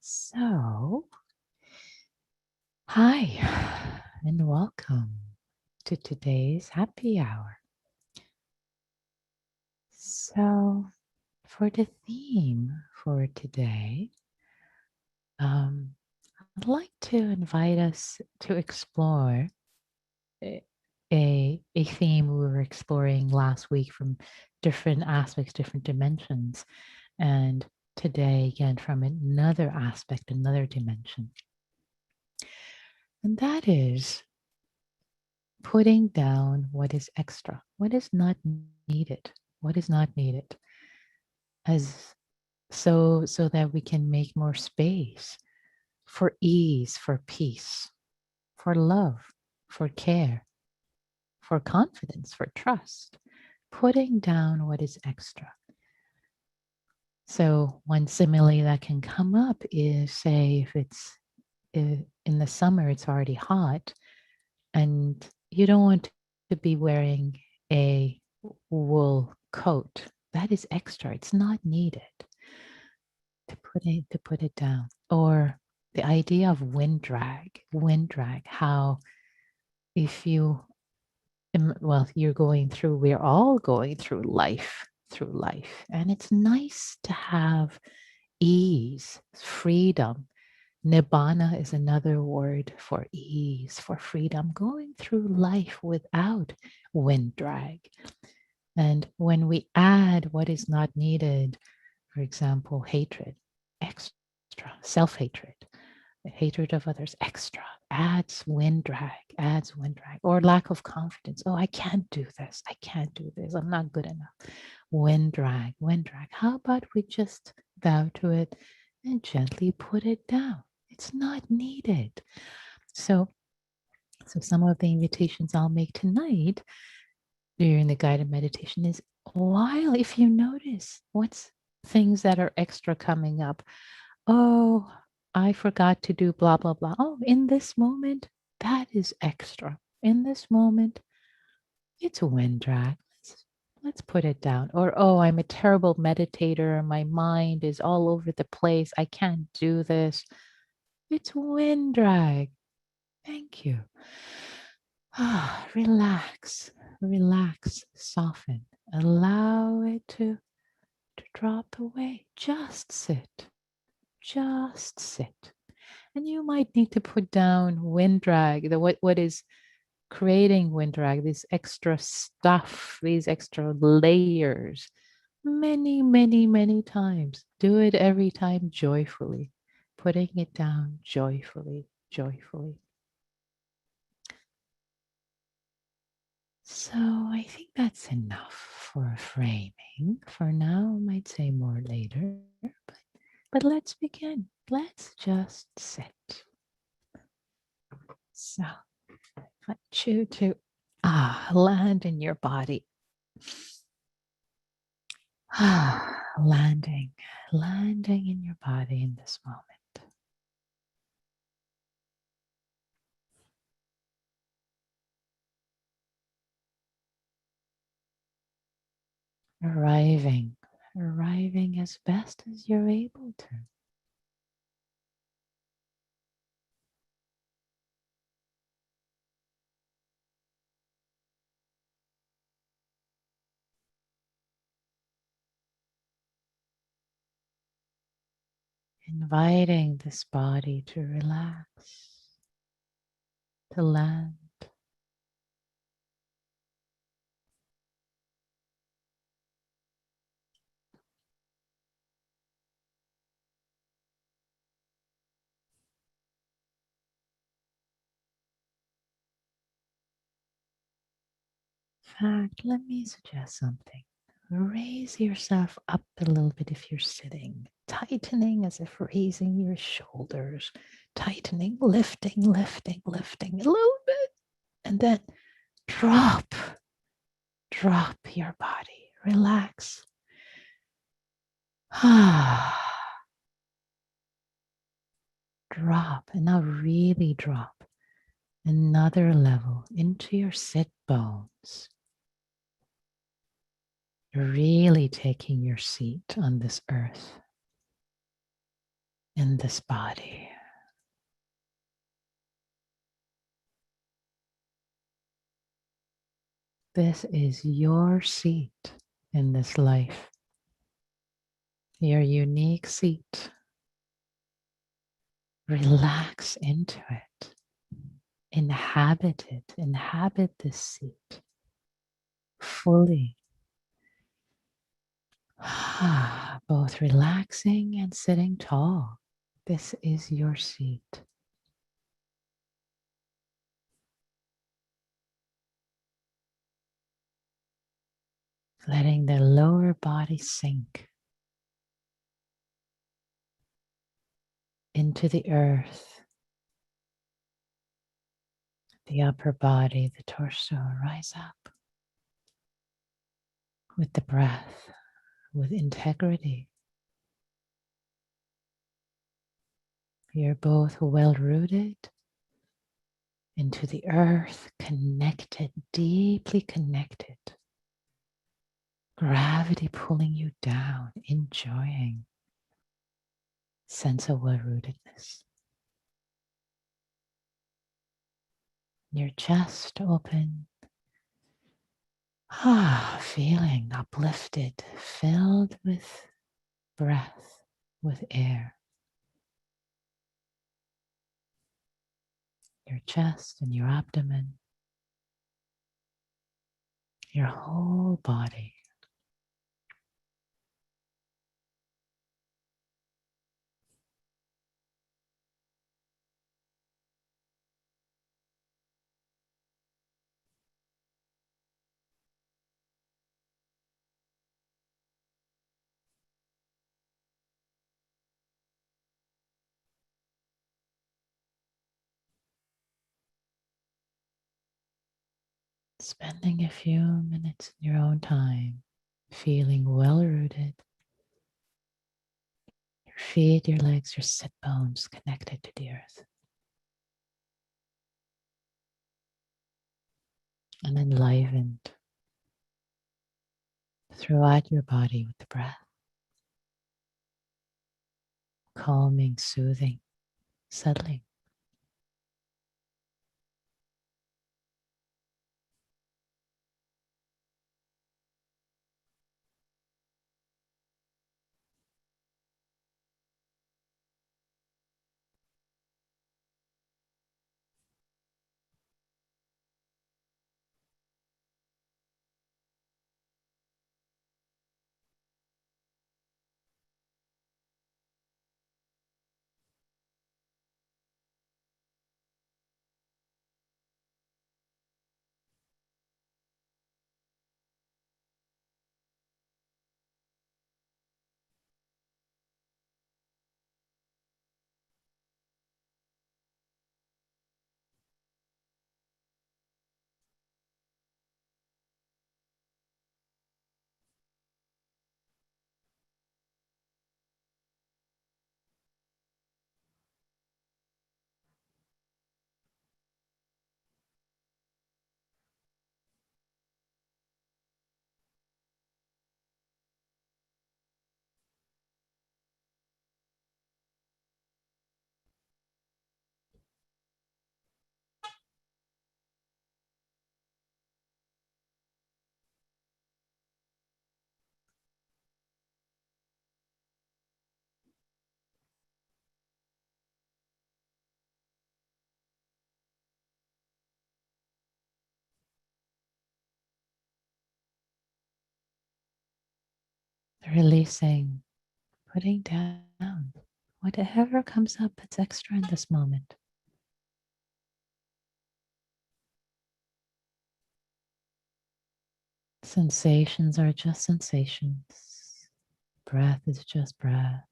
So, hi, and welcome to today's happy hour. So, for the theme for today, I'd like to invite us to explore a, a theme we were exploring last week from different aspects, different dimensions, and today again from another aspect, another dimension. And that is putting down what is extra, what is not needed, what is not needed, as so that we can make more space for ease, for peace, for love, for care, for confidence, for trust, putting down what is extra. So one simile that can come up is, say, if it's in the summer, it's already hot, and you don't want to be wearing a wool coat. That is extra. It's not needed to put it down. Or the idea of wind drag, how if you well, we're all going through life, and it's nice to have ease, freedom. Nibbana is another word for ease, for freedom, going through life without wind drag. And when we add what is not needed, for example, hatred, extra, self hatred, hatred of others, extra, adds wind drag, or lack of confidence. Oh, I can't do this. I can't do this. I'm not good enough. Wind drag, wind drag. How about we just bow to it and gently put it down? It's not needed. So some of the invitations I'll make tonight during the guided meditation is, while if you notice what's things that are extra coming up. Oh, I forgot to do blah, blah, blah. Oh, in this moment, that is extra. In this moment, it's a wind drag. Let's put it down. Or, oh, I'm a terrible meditator. My mind is all over the place. I can't do this. It's wind drag. Thank you. Ah, relax, relax, soften. Allow it to drop away. Just sit. Just sit. And you might need to put down wind drag, what is creating wind drag, this extra stuff, these extra layers, many, many, many times. Do it every time joyfully, putting it down joyfully, joyfully. So I think that's enough for framing. For now, I might say more later, but let's begin. Let's just sit. So I want you to land in your body. Landing in your body in this moment. Arriving as best as you're able to. Inviting this body to relax, to land. In fact, let me suggest something. Raise yourself up a little bit if you're sitting, tightening as if raising your shoulders, tightening, lifting, lifting, lifting a little bit, and then drop your body, relax. Drop, and now really drop another level into your sit bones. Really taking your seat on this earth. in this body. This is your seat in this life, your unique seat. Relax into it. Inhabit it. Inhabit this seat fully. Both relaxing and sitting tall. This is your seat. Letting the lower body sink into the earth. The upper body, the torso, rise up with the breath, with integrity. You're both well rooted into the earth, connected, deeply connected. Gravity pulling you down, enjoying sense of well-rootedness. Your chest open, feeling uplifted, filled with breath, with air. Your chest and your abdomen, your whole body. Spending a few minutes in your own time, feeling well-rooted. Your feet, your legs, your sit bones connected to the earth. And enlivened throughout your body with the breath. Calming, soothing, settling. Releasing, putting down whatever comes up that's extra in this moment. Sensations are just sensations. Breath is just breath.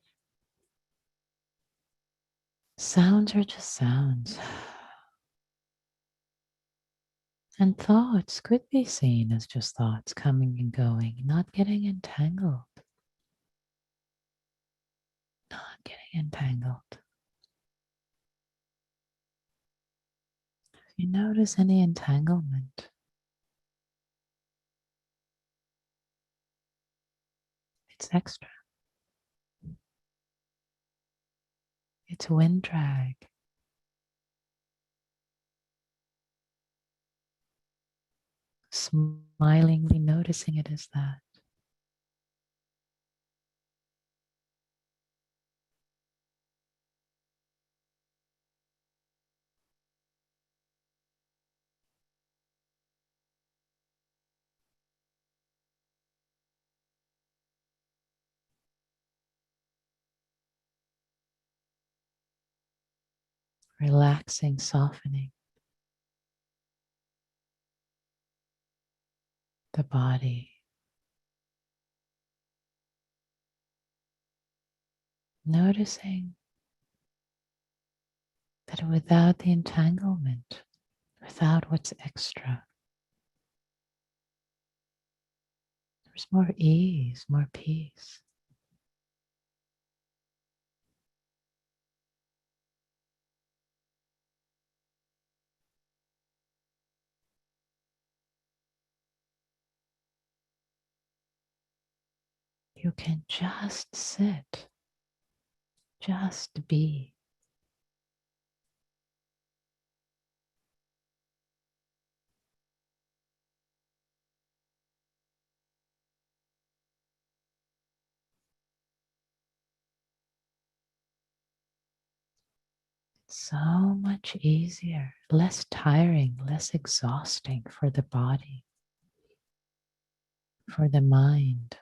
Sounds are just sounds. And thoughts could be seen as just thoughts coming and going, not getting entangled. Not getting entangled. If you notice any entanglement, it's extra. It's wind drag. Smilingly noticing it as that. Relaxing, softening the body. Noticing that without the entanglement, without what's extra, there's more ease, more peace. You can just sit, just be. So much easier, less tiring, less exhausting for the body, for the mind.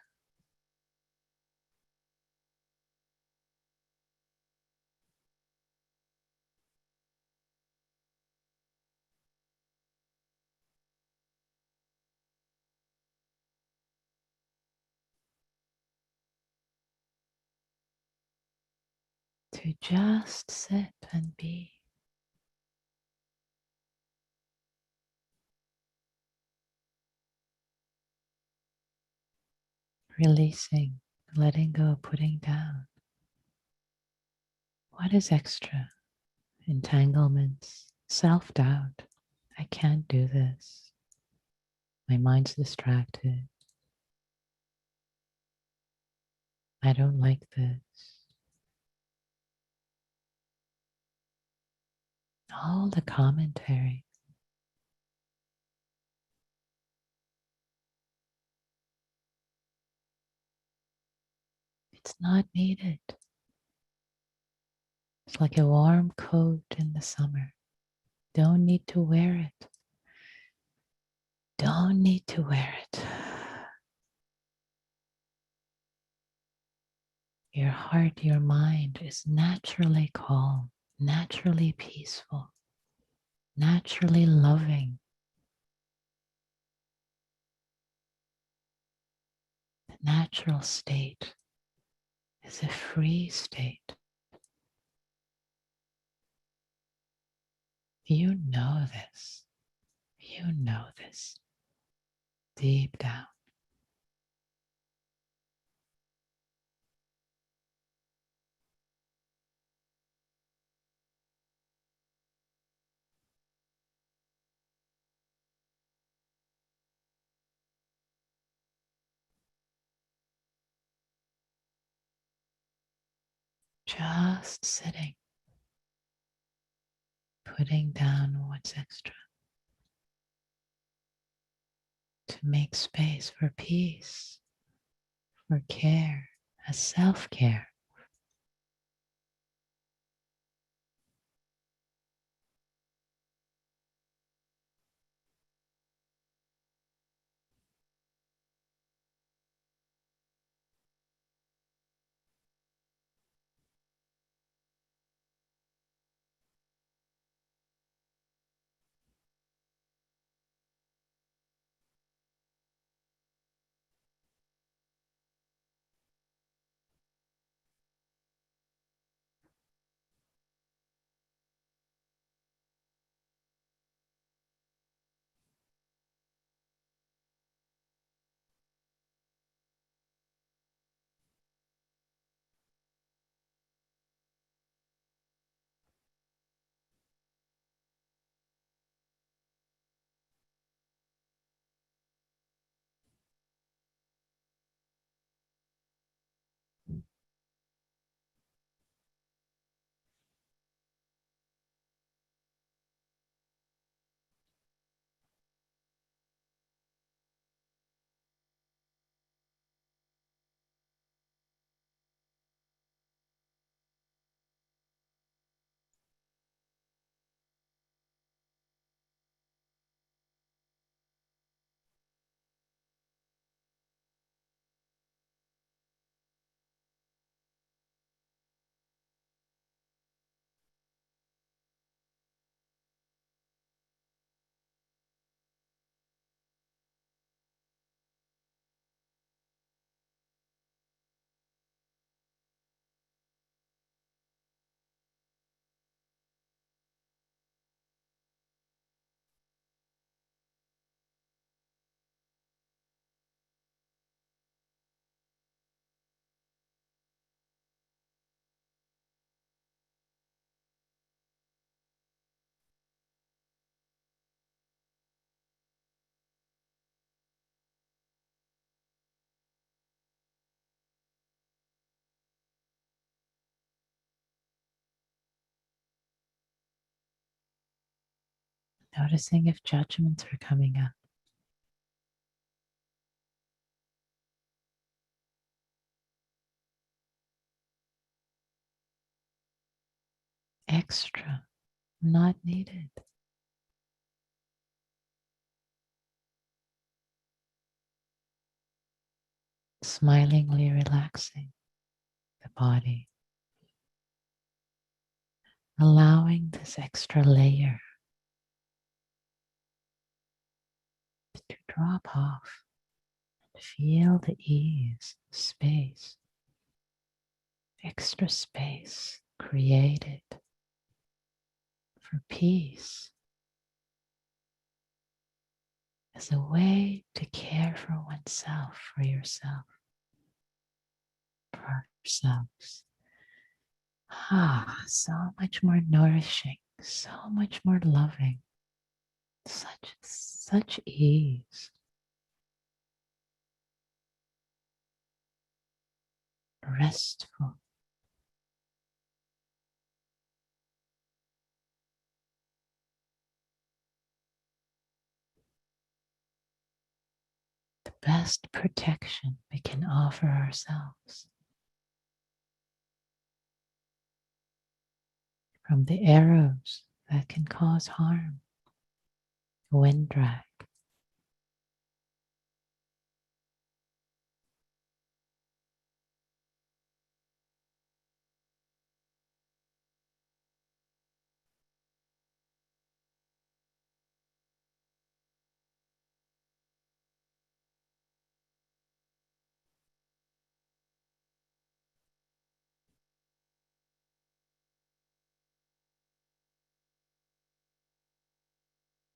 To just sit and be, releasing, letting go, putting down. What is extra? Entanglements, self doubt. I can't do this. My mind's distracted. I don't like this. All the commentary. It's not needed. It's like a warm coat in the summer. Don't need to wear it. Don't need to wear it. Your heart, your mind is naturally calm, naturally peaceful, naturally loving. The natural state is a free state. You know this. You know this deep down. Just sitting, putting down what's extra to make space for peace, for care, as self-care. Noticing if judgments are coming up. Extra, not needed. Smilingly relaxing the body, allowing this extra layer to drop off. Feel the ease, space, extra space created for peace as a way to care for oneself, for yourself, for ourselves. So much more nourishing, so much more loving, such ease, restful. The best protection we can offer ourselves from the arrows that can cause harm, wind drag.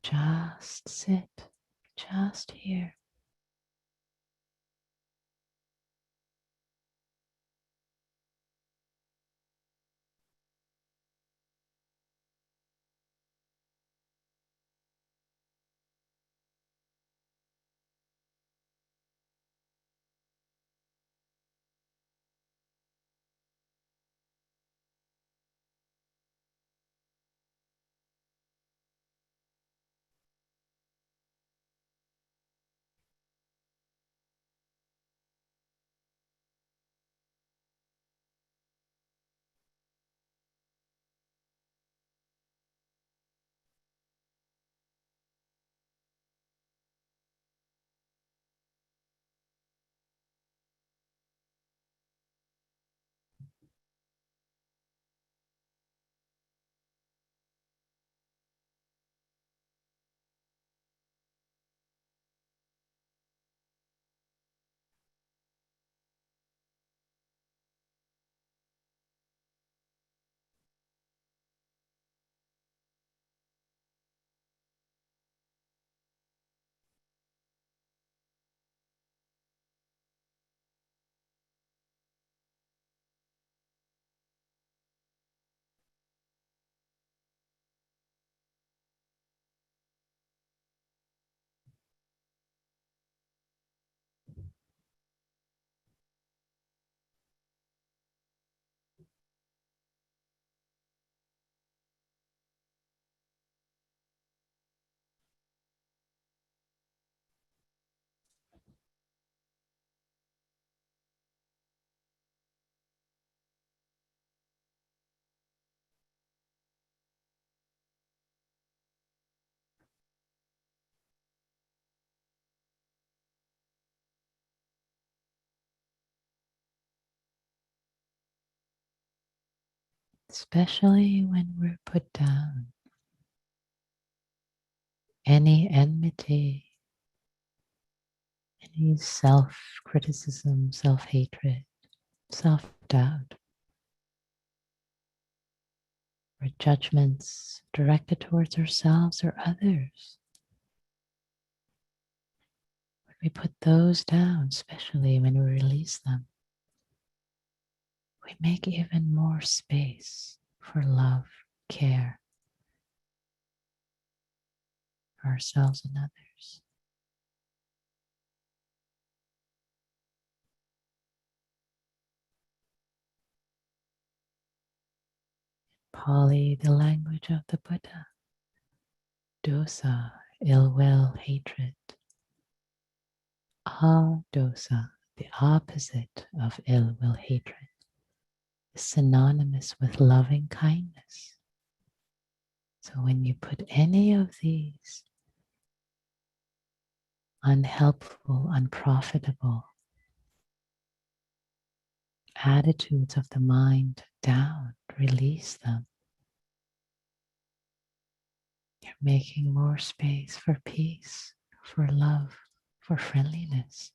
Just sit, just here. Especially when we're put down. Any enmity, any self criticism, self hatred, self doubt, or judgments directed towards ourselves or others. When we put those down, especially when we release them, we make even more space for love, care for ourselves and others. Pali, the language of the Buddha, dosa, ill will, hatred. Dosa, the opposite of ill will, hatred, is synonymous with loving kindness. So when you put any of these unhelpful, unprofitable attitudes of the mind down, release them. You're making more space for peace, for love, for friendliness.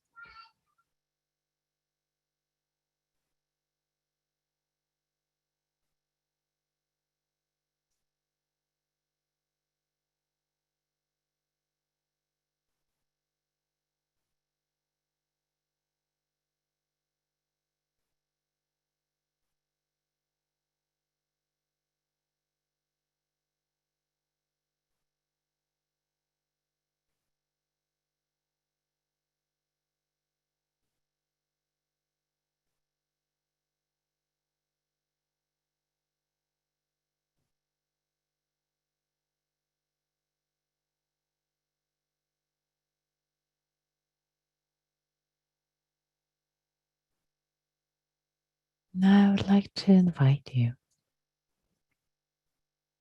Now I would like to invite you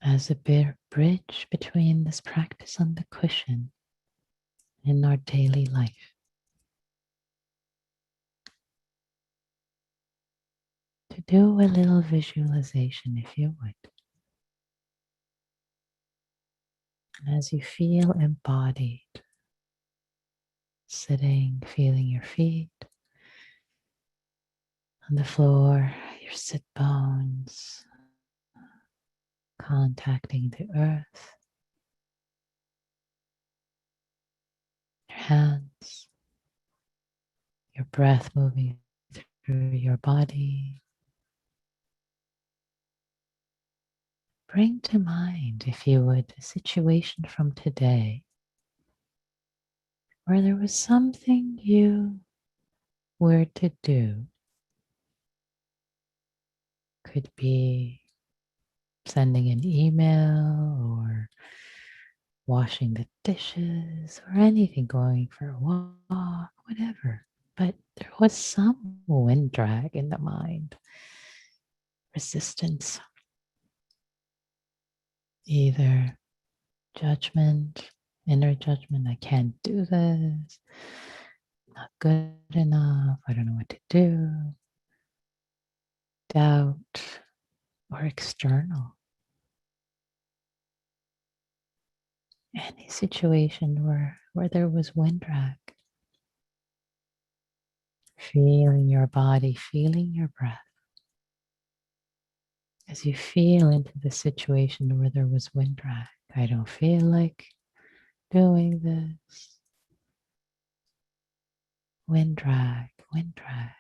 as a bridge between this practice on the cushion in our daily life to do a little visualization, if you would. And as you feel embodied, sitting, feeling your feet on the floor, your sit bones, contacting the earth, your hands, your breath moving through your body. Bring to mind, if you would, a situation from today where there was something you were to do. Could be sending an email or washing the dishes or anything, going for a walk, whatever. But there was some wind drag in the mind, resistance, either judgment, inner judgment, I can't do this, not good enough, I don't know what to do, doubt, or external. Any situation where there was wind drag. Feeling your body, feeling your breath. As you feel into the situation where there was wind drag. I don't feel like doing this. Wind drag, wind drag.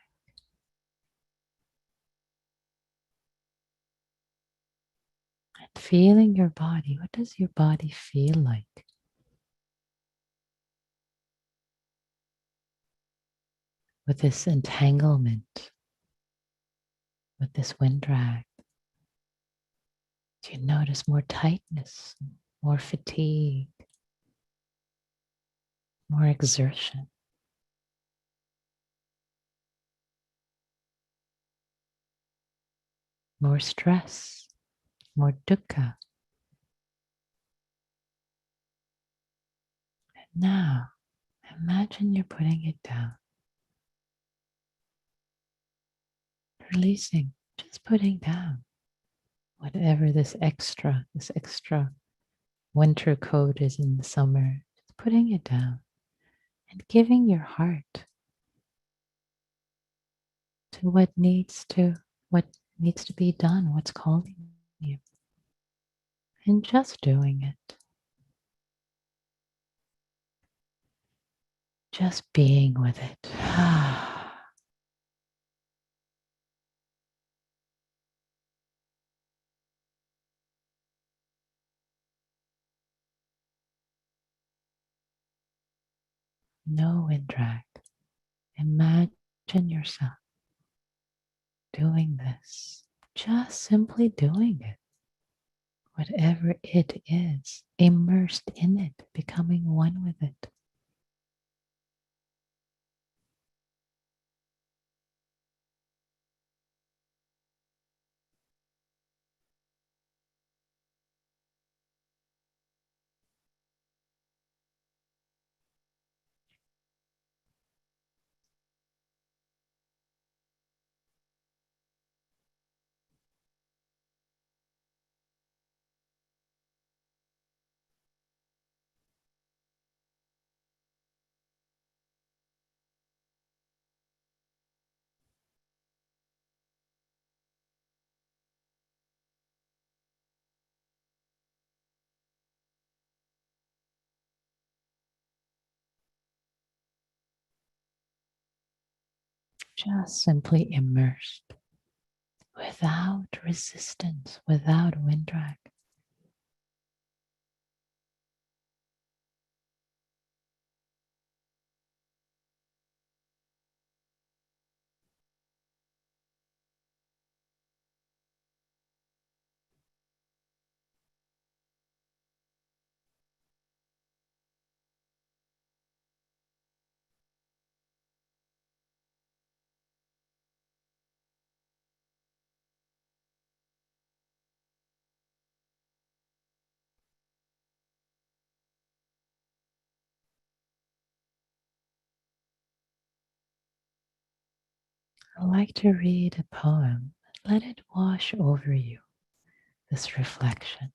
And feeling your body. What does your body feel like? With this entanglement, with this wind drag. Do you notice more tightness, more fatigue, more exertion? More stress, more dukkha. And now, imagine you're putting it down, releasing, just putting down whatever this extra winter coat is in the summer, just putting it down and giving your heart to what needs to be done, what's calling you, and just doing it. Just being with it. No wind drag. Imagine yourself doing this. Just simply doing it whatever it is, immersed in it, becoming one with it. Just simply immersed without resistance, without wind drag. I like to read a poem. Let it wash over you, this reflection.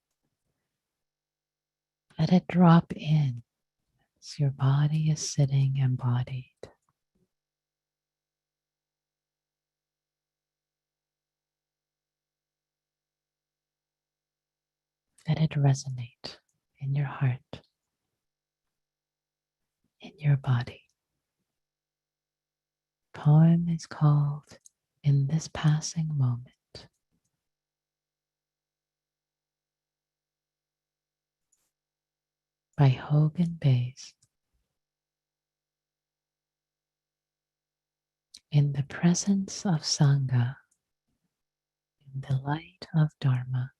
Let it drop in as your body is sitting embodied. Let it resonate in your heart, in your body. The poem is called In This Passing Moment by Hogan Bays. In the presence of Sangha, in the light of Dharma,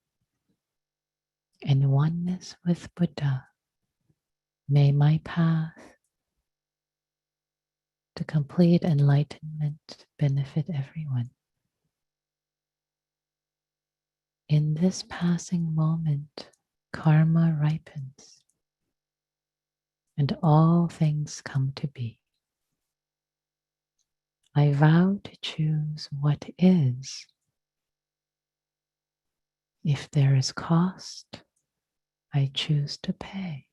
in oneness with Buddha, may my path to complete enlightenment benefit everyone. In this passing moment, karma ripens and all things come to be. I vow to choose what is. If there is cost, I choose to pay.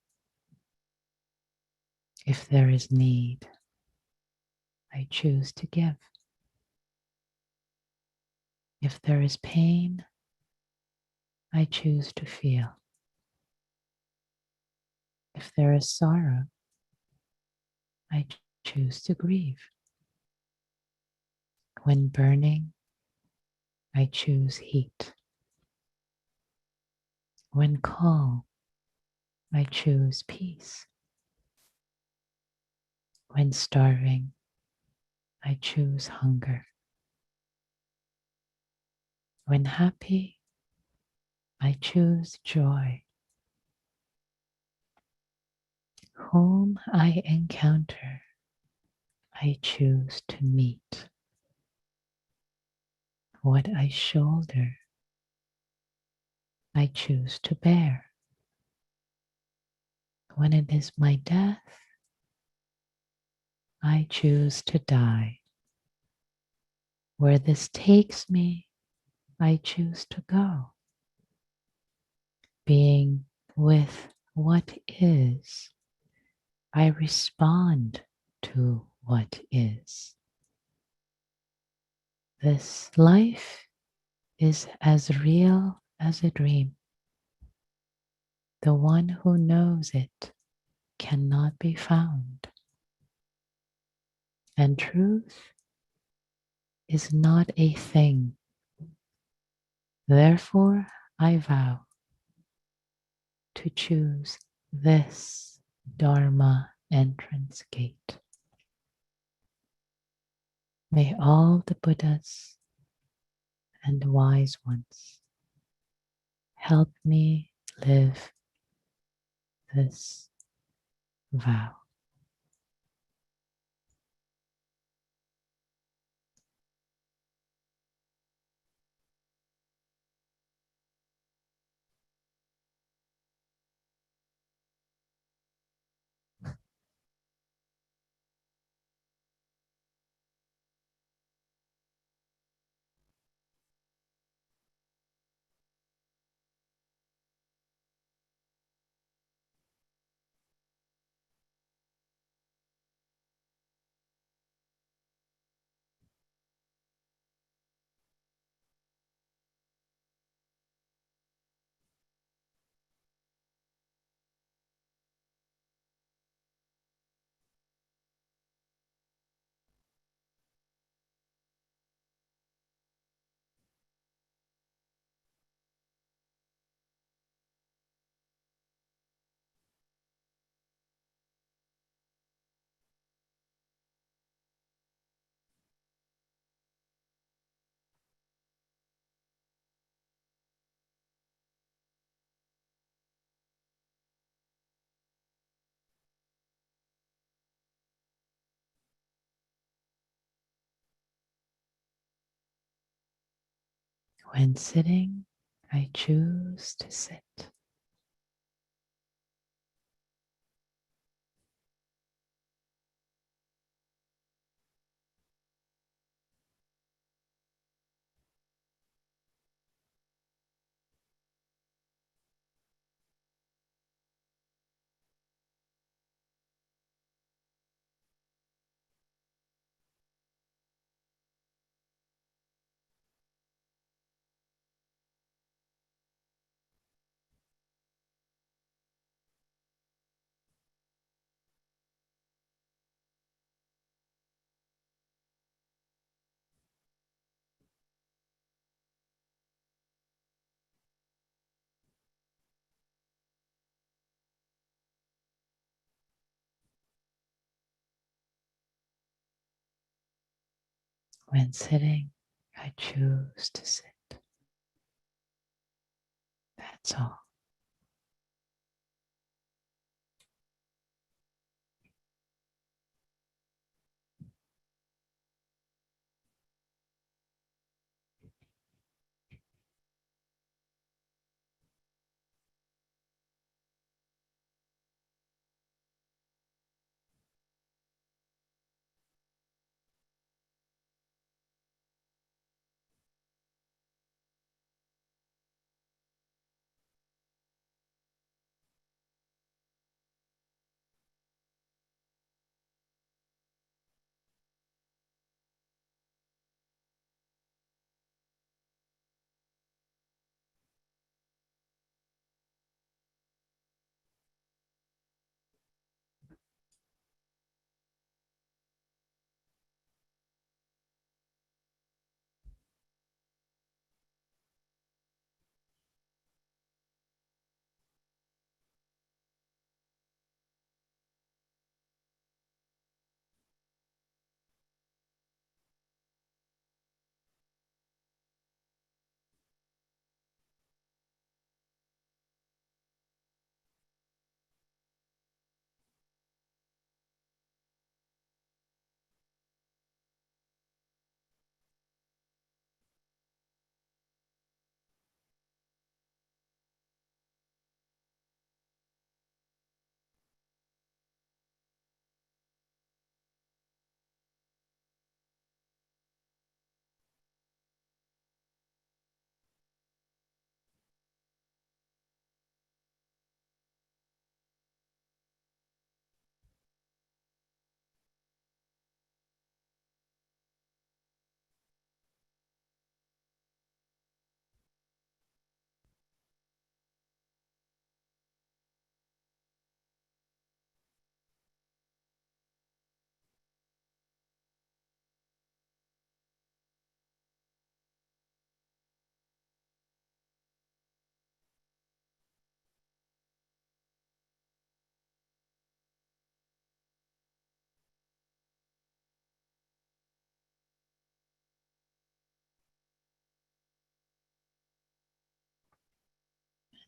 If there is need, I choose to give. If there is pain, I choose to feel. If there is sorrow, I choose to grieve. When burning, I choose heat. When calm, I choose peace. When starving, I choose hunger. When happy, I choose joy. Whom I encounter, I choose to meet. What I shoulder, I choose to bear. When it is my death, I choose to die. Where this takes me, I choose to go. Being with what is, I respond to what is. This life is as real as a dream. The one who knows it cannot be found. And truth is not a thing. Therefore, I vow to choose this Dharma entrance gate. May all the Buddhas and wise ones help me live this vow. When sitting, I choose to sit. When sitting, I choose to sit. That's all.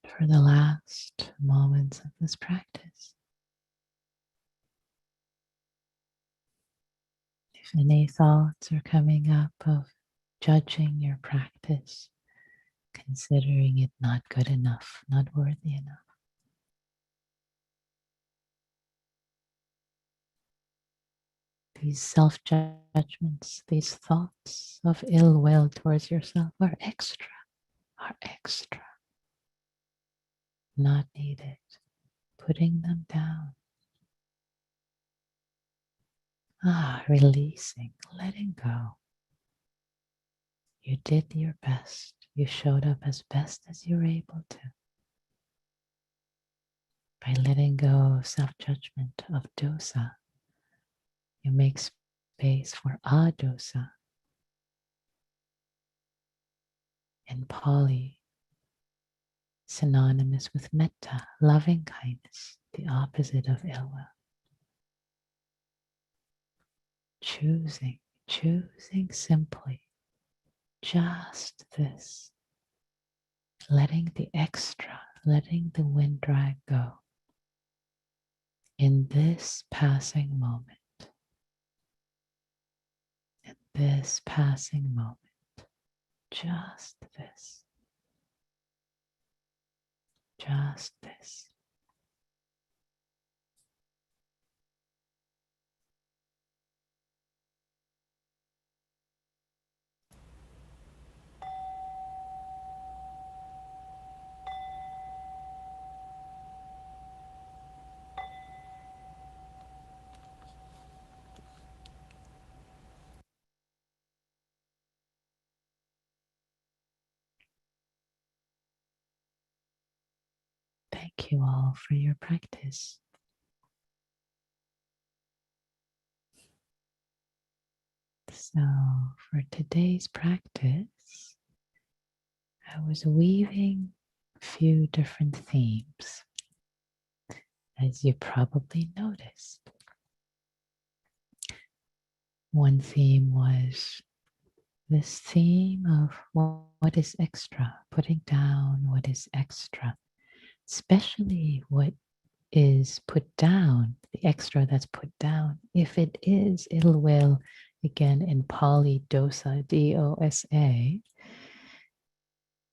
For the last moments of this practice, if any thoughts are coming up of judging your practice, considering it not good enough, not worthy enough, these self-judgments, these thoughts of ill will towards yourself are extra, not needed. Putting them down. Releasing, letting go. You did your best. You showed up as best as you were able to. By letting go of self-judgment of dosa, you make space for adosa. In Pali, synonymous with metta, loving kindness, the opposite of ill will. Choosing simply just this, letting the extra, letting the wind drag go. In this passing moment, just this, just this. Thank you all for your practice. So, for today's practice, I was weaving a few different themes, as you probably noticed. One theme was this theme of what is extra, putting down what is extra, especially what is put down, the extra that's put down. If it is ill will, again in Pali, dosa, D-O-S-A,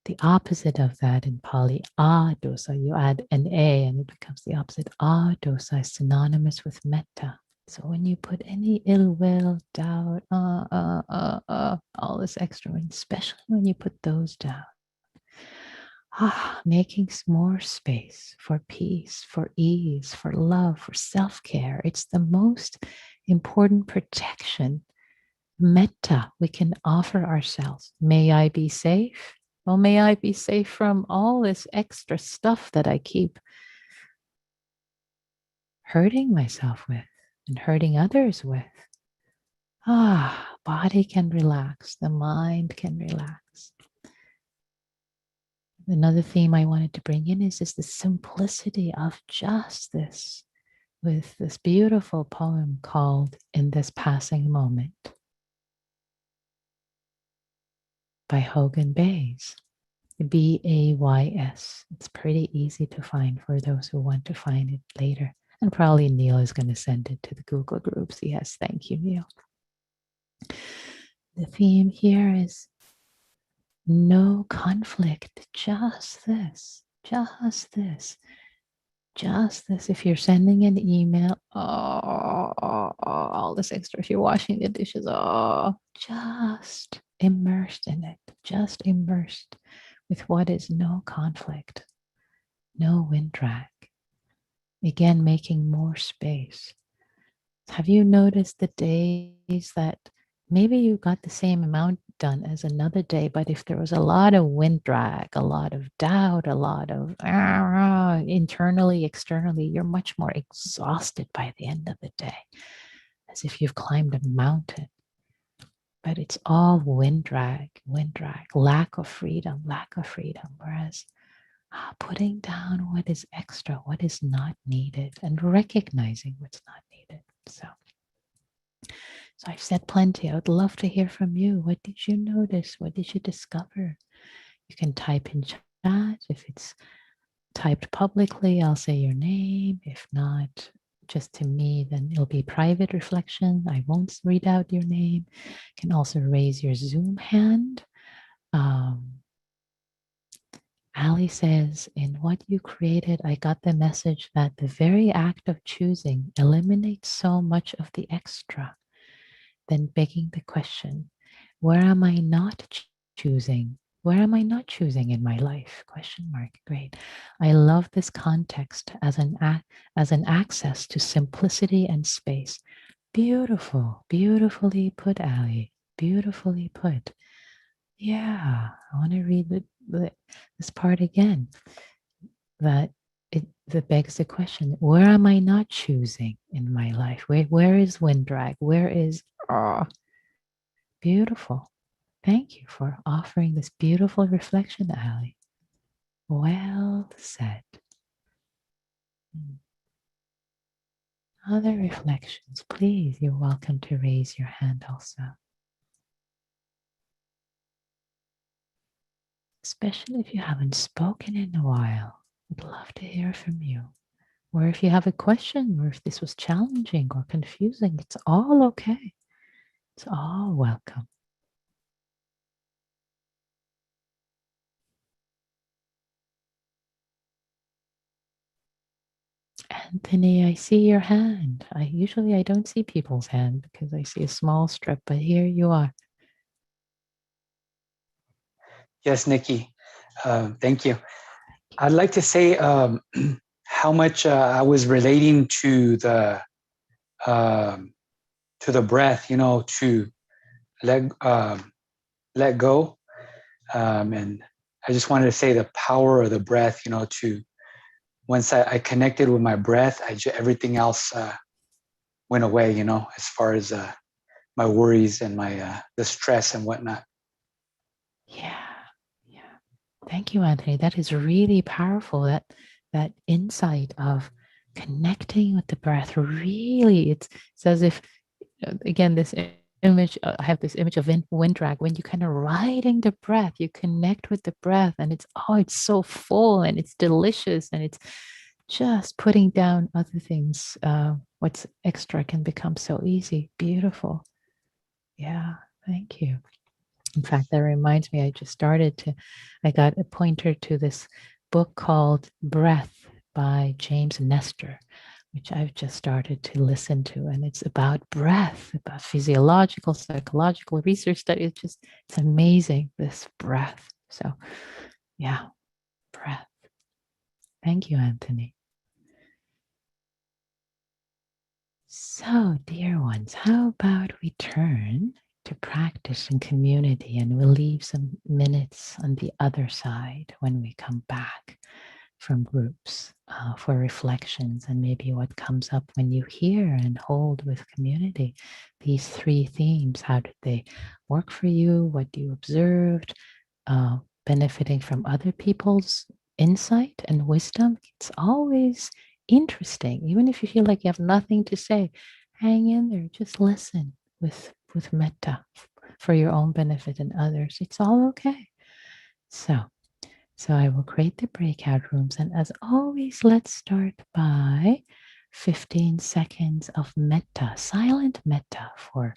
the opposite of that in Pali, dosa, you add an A and it becomes the opposite. Dosa is synonymous with metta. So when you put any ill will, doubt, all this extra, especially when you put those down, making more space for peace, for ease, for love, for self-care. It's the most important protection, metta, we can offer ourselves. May I be safe? Well, may I be safe from all this extra stuff that I keep hurting myself with and hurting others with. Body can relax, the mind can relax. Another theme I wanted to bring in is just the simplicity of just this, with this beautiful poem called In This Passing Moment by Hogan Bays, Bays. It's pretty easy to find for those who want to find it later. And probably Neil is going to send it to the Google groups. Yes, thank you, Neil. The theme here is no conflict, just this, just this. Just this. If you're sending an email, all this extra. If you're washing the dishes, just immersed in it, just immersed with what is no conflict, no wind drag. Again, making more space. Have you noticed the days that maybe you got the same amount done as another day, but if there was a lot of wind drag, a lot of doubt, a lot of internally, externally, you're much more exhausted by the end of the day, as if you've climbed a mountain. But it's all wind drag, lack of freedom. Whereas putting down what is extra, what is not needed, and recognizing what's not needed. So I've said plenty. I would love to hear from you. What did you notice? What did you discover? You can type in chat if it's typed publicly, I'll say your name. If not, just to me, then it'll be private reflection. I won't read out your name. You can also raise your Zoom hand. Ali says, in what you created, I got the message that the very act of choosing eliminates so much of the extra. Then begging the question, where am I not choosing? Where am I not choosing in my life? Question mark. Great. I love this context as an access to simplicity and space. Beautiful. Beautifully put, Ali. Beautifully put. Yeah, I want to read this part again. That that begs the question: where am I not choosing in my life? Where is wind drag? Where is beautiful? Thank you for offering this beautiful reflection, Ali. Well said. Other reflections, please. You're welcome to raise your hand also. Especially if you haven't spoken in a while. I'd love to hear from you. Or if you have a question, or if this was challenging or confusing, it's all okay. It's all welcome. Anthony, I see your hand. I don't see people's hand because I see a small strip, but here you are. Yes, Nikki. Thank you. I'd like to say how much I was relating to the breath. To let go, and I just wanted to say the power of the breath. To once I connected with my breath, everything else went away. As far as my worries and my the stress and whatnot. Yeah. Thank you, Anthony. That is really powerful. That insight of connecting with the breath. Really, it's as if again this image. I have this image of wind drag. When you kind of riding the breath, you connect with the breath, and it's so full and it's delicious, and it's just putting down other things. What's extra can become so easy. Beautiful. Yeah. Thank you. In fact, that reminds me, I got a pointer to this book called Breath by James Nestor, which I've just started to listen to. And it's about breath, about physiological, psychological research that it's amazing, this breath. So, yeah, breath. Thank you, Anthony. So, dear ones, how about we turn to practice and community, and we'll leave some minutes on the other side when we come back from groups for reflections and maybe what comes up when you hear and hold with community. These three themes, how did they work for you? What you observed? Benefiting from other people's insight and wisdom. It's always interesting, even if you feel like you have nothing to say. Hang in there, just listen with metta for your own benefit and others. It's all okay. So I will create the breakout rooms, and as always, let's start by 15 seconds of metta, silent metta for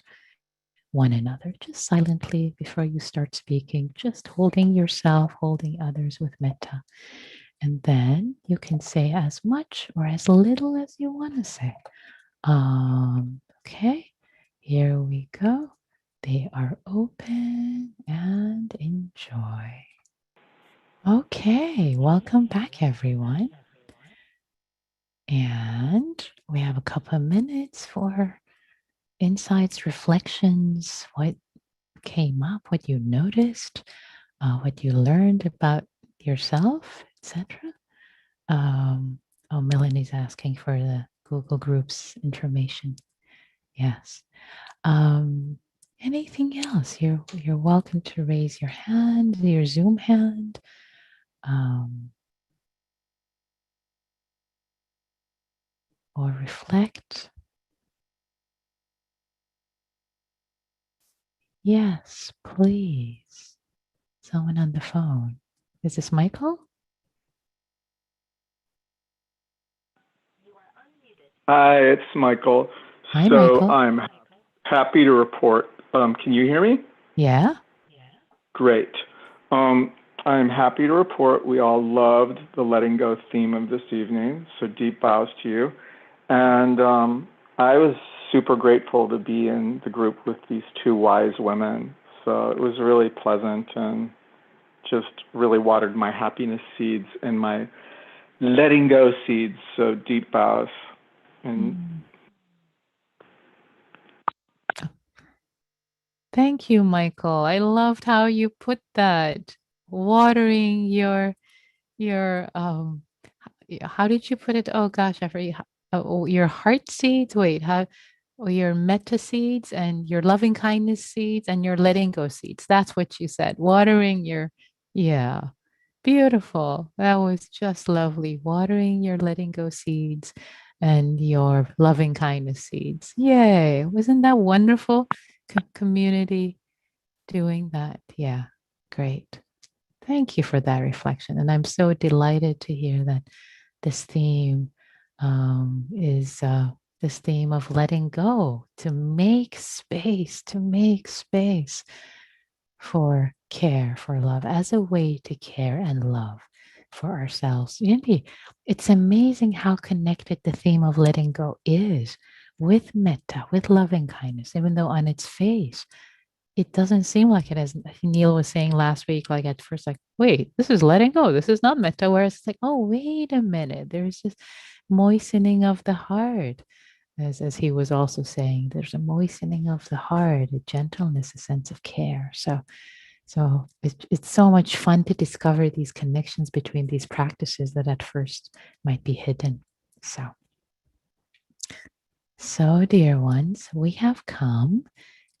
one another, just silently before you start speaking, just holding yourself, holding others with metta. And then you can say as much or as little as you want to say. Okay, here we go. They are open and enjoy. Okay, welcome back, everyone. And we have a couple of minutes for insights, reflections, what came up, what you noticed, what you learned about yourself, etc. Melanie's asking for the Google Groups information. Yes. Anything else? You're welcome to raise your hand, your Zoom hand. Or reflect. Yes, please. Someone on the phone. Is this Michael? Hi, it's Michael. Hi, So Michael. I'm happy to report. Can you hear me? Yeah. Great. Um, I'm happy to report we all loved the letting go theme of this evening. So deep bows to you. And I was super grateful to be in the group with these two wise women. So it was really pleasant and just really watered my happiness seeds and my letting go seeds. So deep bows. And Mm. Thank you, Michael. I loved how you put that. Watering your how did you put it? Oh gosh, I forget. Oh, your heart seeds. Wait, how? Oh, your metta seeds and your loving kindness seeds and your letting go seeds. That's what you said. Watering your, yeah, beautiful. That was just lovely. Watering your letting go seeds and your loving kindness seeds. Yay. Wasn't that wonderful? Community doing that. Yeah, great. Thank you for that reflection. And I'm so delighted to hear that this theme is this theme of letting go, to make space for care, for love, as a way to care and love for ourselves. Really, it's amazing how connected the theme of letting go is with metta, with loving kindness, even though on its face, it doesn't seem like it, as Neil was saying last week, like at first, like, wait, this is letting go. This is not metta. Whereas it's like, oh, wait a minute. There's this moistening of the heart. As he was also saying, there's a moistening of the heart, a gentleness, a sense of care. So it's so much fun to discover these connections between these practices that at first might be hidden. So, so dear ones, we have come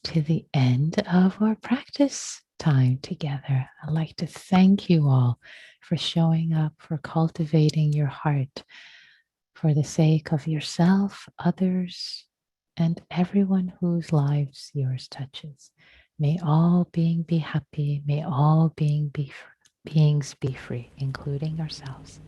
to the end of our practice time together. I'd like to thank you all for showing up, for cultivating your heart for the sake of yourself, others, and everyone whose lives yours touches. May all being be happy. May all beings be free, including ourselves.